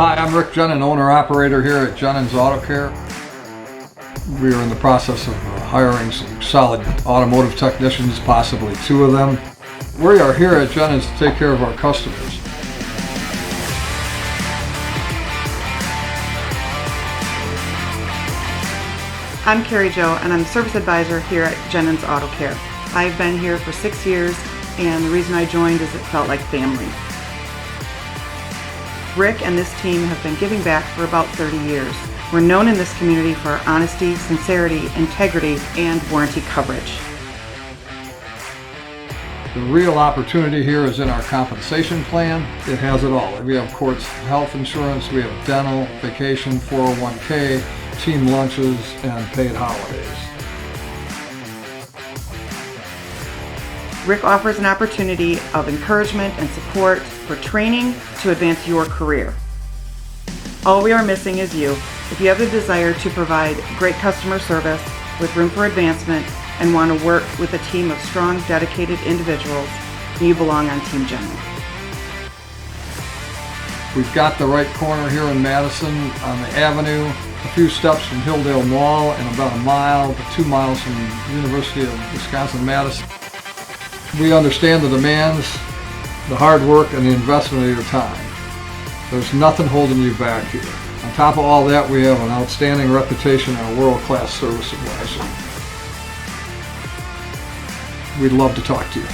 Hi, I'm Rick Genin, owner-operator here at genin'sautocare. We are in the process of hiring some solid automotive technicians, possibly 2 of them. We are here at Genin's to take care of our customers. I'm Carrie Jo, and I'm the service advisor here at Genin's Auto Care. I've been here for 6 years, and the reason I joined is it felt like family. Rick and this team have been giving back for about 30 years. We're known in this community for our honesty, sincerity, integrity, and warranty coverage. The real opportunity here is in our compensation plan. It has it all. We have Courts health insurance, we have dental, vacation, 401k, team lunches, and paid holidays. Rick offers an opportunity of encouragement and support for training to advance your career. All we are missing is you. If you have the desire to provide great customer service with room for advancement and want to work with a team of strong, dedicated individuals, you belong on Team Genin. We've got the right corner here in Madison on the avenue, a few steps from Hilldale Mall and about a mile to 2 miles from the University of Wisconsin-Madison. We understand the demands, the hard work, and the investment of your time. There's nothing holding you back here. On top of all that, we have an outstanding reputation and a world-class service advisor. We'd love to talk to you.